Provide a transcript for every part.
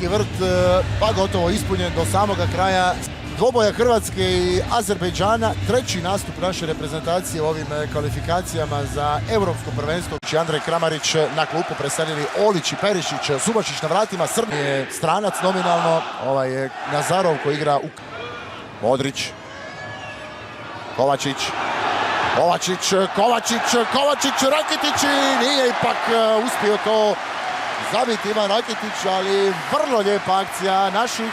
neki vrt pa gotovo ispunjen do samoga kraja dvoboja Hrvatske i Azerbejdžana. Treći nastup naše reprezentacije u ovim kvalifikacijama za Europsko prvenstvo. Andrej Kramarić na klupu, preselili Olić i Perišić, Subačić na vratima, Srb je stranac nominalno, ovaj je Nazarov koji igra u... Modrić, Kovačić, Rakitić i nije ipak uspio to zabiti Ivan Rakitić, ali vrlo lijepa akcija naših.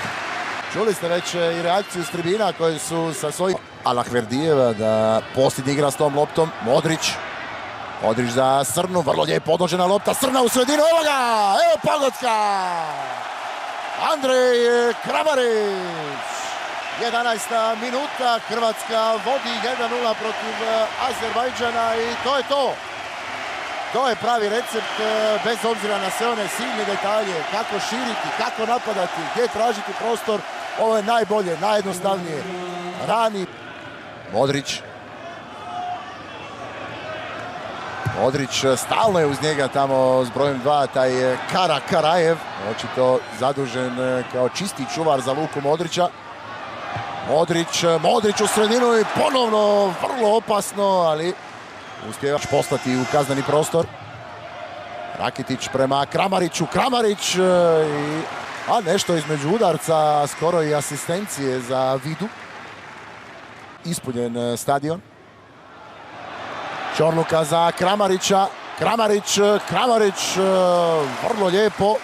Čuli ste već i reakciju s tribina koji su sa svojim... Alahverdijeva da posljednji igra s tom loptom. Modrić za Srnu, vrlo lijepo odložena lopta, Srna u sredinu, evo ga, evo pogotka! Andrej Kramarić, 11. minuta, Hrvatska vodi 1:0 protiv Azerbajdžana i to je to. To je pravi recept, bez obzira na sve one silne detalje, kako širiti, kako napadati, gdje tražiti prostor. Ovo je najbolje, najjednostavnije. Rani. Modrić stalno je uz njega tamo s brojem 2, taj Karajev, očito zadužen kao čisti čuvar za Luku Modrića. Modrić u sredinu i ponovno vrlo opasno, ali uspijeva poslati u kazneni prostor. Rakitić prema Kramariću, a nešto između udarca, skoro i asistencije za Vidu. Ispunjen stadion. Čorluka za Kramarića, Kramarić vrlo lijepo.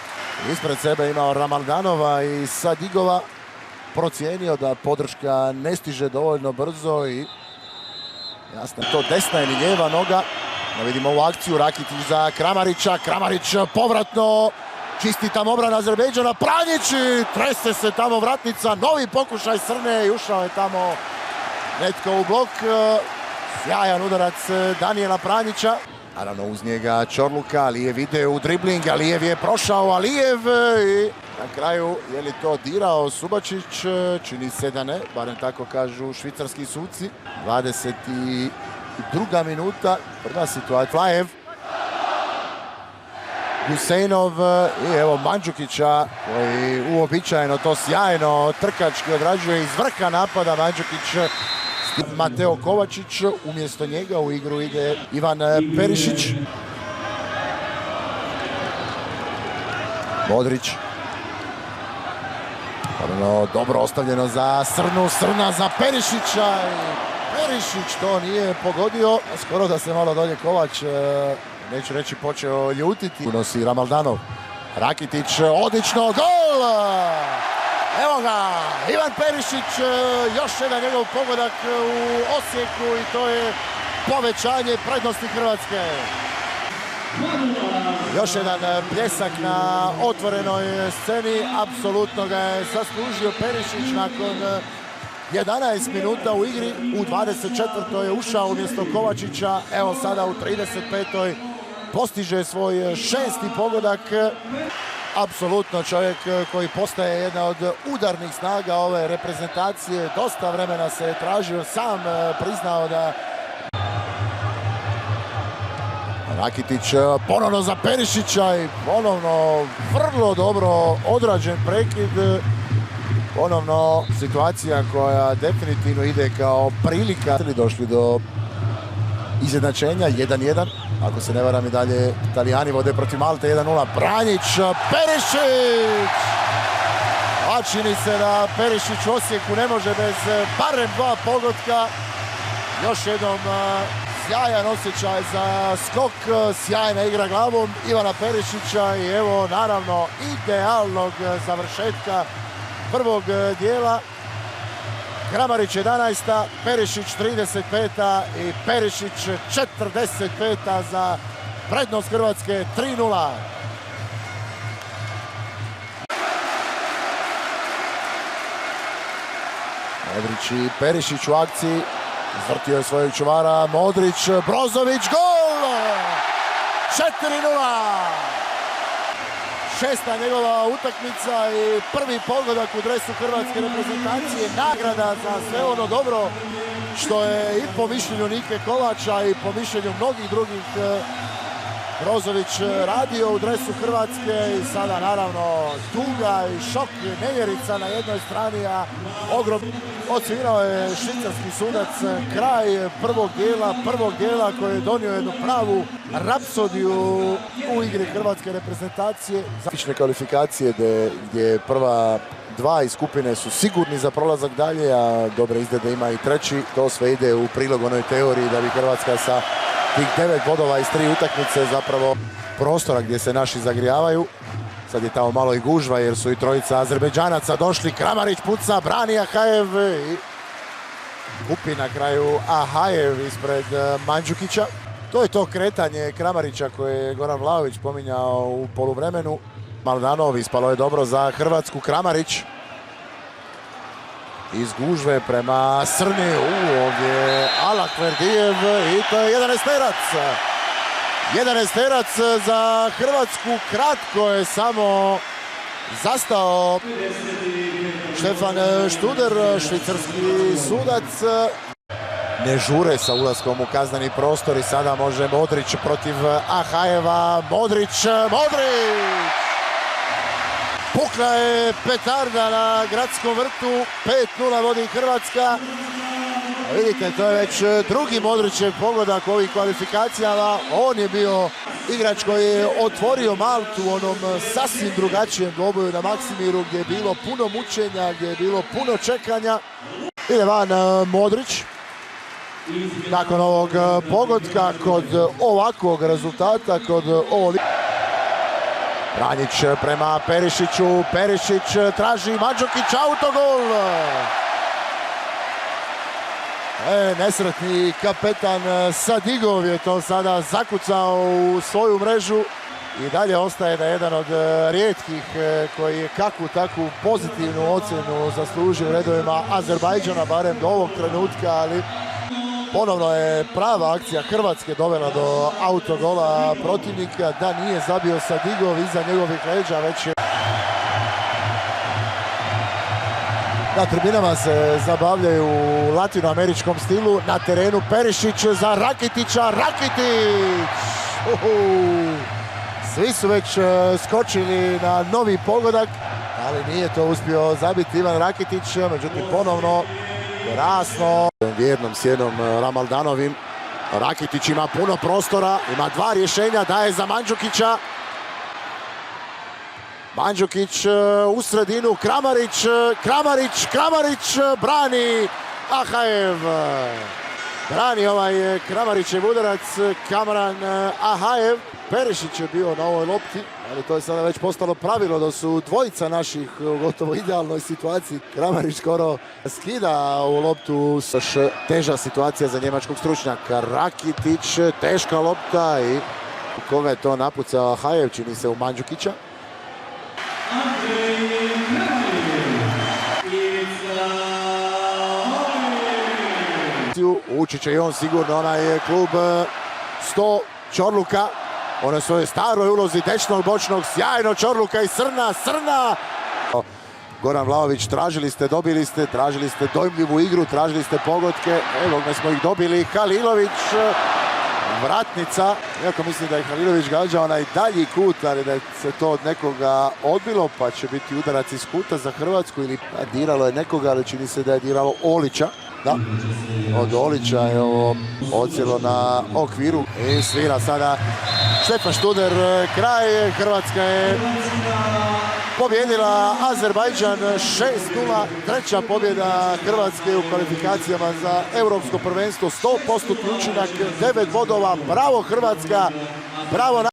Ispred sebe imao Ramaldanova i Sadigova. Procijenio da podrška ne stiže dovoljno brzo i jasno to desna ili lijeva noga. Da vidimo ovu akciju, Rakitić za Kramarića, Kramarić povratno, čisti tamo obrana Azerbejdžana, Pranjić i trese se tamo vratnica, novi pokušaj Srne i ušao je tamo netko u blok. Sjajan udarac Danijela Pranjića. Naravno uz njega Čorluka, Alijev ide u dribling, Alijev je prošao, Alijev i na kraju je li to dirao Subačić? Čini se da ne, barem tako kažu švicarski suci. 22. minuta, prva situacija. Flajev, Gusejnov i evo Mandžukića koji uobičajeno to sjajno trkački odrađuje iz vrha napada. Mandžukić, Mateo Kovačić, umjesto njega u igru ide Ivan Perišić. Modrić. Dobro ostavljeno za Srnu, Srna za Perišića. Perišić to nije pogodio, skoro da se malo dolje Kovač, neću reći, počeo ljutiti. Unosi Ramaldanov. Rakitić, odlično, gol! Evo ga, Ivan Perišić, još jedan njegov pogodak u Osijeku i to je povećanje prednosti Hrvatske. Još jedan pljesak na otvorenoj sceni, apsolutno ga je zaslužio Perišić nakon 11 minuta u igri. U 24. je ušao umjesto Kovačića, evo sada u 35. postiže svoj 6. pogodak. Apsolutno čovjek koji postaje jedna od udarnih snaga ove reprezentacije. Dosta vremena se je tražio, sam priznao da... Rakitić ponovno za Perišića i ponovno vrlo dobro odrađen prekid. Ponovno situacija koja definitivno ide kao prilika. Došli do izjednačenja 1:1. Ako se ne varam i dalje Italijani vode protiv Malte 1:0. Pranjić, Perišić! A čini se da Perišić u Osijeku ne može bez barem 2 pogotka. Još jednom sjajan osjećaj za skok, sjajna igra glavom Ivana Perišića i evo naravno idealnog završetka prvog dijela. Kramarić 11. Perišić 35. i Perišić 45. za prednost Hrvatske 3:0. Modrić i Perišić u akciji. Izvrtio je svojeg čuvara. Modrić, Brozović, gol! 4:0. 6. njegova utakmica i prvi pogodak u dresu hrvatske reprezentacije. Nagrada za sve ono dobro što je i po mišljenju Nike Kovača i po mišljenju mnogih drugih Brozović radio u dresu Hrvatske i sada naravno tuga i šok i nevjerica na jednoj strani, a ogromno odsvirao je švicarski sudac kraj prvog dijela koji je donio jednu pravu rapsodiju u igri hrvatske reprezentacije. Zapične kvalifikacije gdje prva dva iz skupine su sigurni za prolazak dalje, a dobre izglede ima i treći. To sve ide u prilog onoj teoriji da bi Hrvatska sa tih 9 bodova iz 3 utakmice zapravo prostora gdje se naši zagrijavaju. Sad je tamo malo i gužva jer su i trojica Azerbejdžanaca došli. Kramarić puca, brani Ahajev i kupi na kraju Ahajev ispred Mandžukića. To je to kretanje Kramarića koje je Goran Vlahović spominjao u poluvremenu. Maldanov ispalo je dobro za Hrvatsku. Kramarić iz gužve prema Srni. Ovdje je Alakverdijev i to je 11-terac. 11-terac za Hrvatsku. Kratko je samo zastao Stefan Študer, švicarski sudac. Ne žure sa ulaskom u kazneni prostor i sada može Modrić protiv Ahajeva. Modrić! Pukla je petarda na Gradskom vrtu, 5:0 vodi Hrvatska. Vidite, to je već drugi Modrićev pogodak u ovih kvalifikacijama. On je bio igrač koji je otvorio Maltu u onom sasvim drugačijem dvoboju na Maksimiru, gdje je bilo puno mučenja, gdje je bilo puno čekanja. Ide van Modrić. Nakon ovog pogotka, kod ovakvog rezultata, kod ovog... Ranjić prema Perišiću, Perišić traži Mandžukić, autogol! Nesretni kapetan Sadigov je to sada zakucao u svoju mrežu i dalje ostaje da je jedan od rijetkih koji je kakvu takvu pozitivnu ocjenu zaslužio u redovima Azerbajdžana, barem do ovog trenutka, ali ponovno je prava akcija Hrvatske dovela do autogola protivnika. Da nije zabio Sadigov iza njegovih leđa, već je... Na tribinama se zabavljaju u latinoameričkom stilu. Na terenu Perišić za Rakitića. Rakitić! Svi su već skočili na novi pogodak, ali nije to uspio zabiti Ivan Rakitić. Međutim, ponovno krasno. Vjernom sjedom Ramaldanovim. Rakitić ima puno prostora, ima dva rješenja, daje za Mandžukića. Mandžukić u sredinu, Kramarić brani Ahajev. Brani ovaj Kramarićev udarac, Kamran Ahajev. Perišić je bio na ovoj lopti, ali to je sada već postalo pravilo da su dvojica naših u gotovo idealnoj situaciji. Kramarić skoro skida ovu loptu. Teža situacija za njemačkog stručnjaka. Rakitić, teška lopta i koga je to napucao Ahajev, čini se u Mandžukića. Ući će i on sigurno onaj klub 100 Čorluka. Ono svojoj staroj ulozi dečnog, bočnog, sjajno Čorluka i Srna. Goran Vlahović, tražili ste, dobili ste, tražili ste dojmljivu igru, tražili ste pogodke. Evo gdje smo ih dobili. Halilović, vratnica. Iako mislim da je Halilović gađao onaj dalji kut, ali da se to od nekoga odbilo, pa će biti udarac iz kuta za Hrvatsku. Ili diralo je nekoga, ali čini se da je diralo Olića. Da, od Olića je ovo ocijelo na okviru i svira sada Stefan Študer. Kraj, Hrvatska je pobjedila Azerbajdžan 6:0. Treća pobjeda Hrvatske u kvalifikacijama za Europsko prvenstvo. 100% učinak, 9 bodova. Bravo Hrvatska, bravo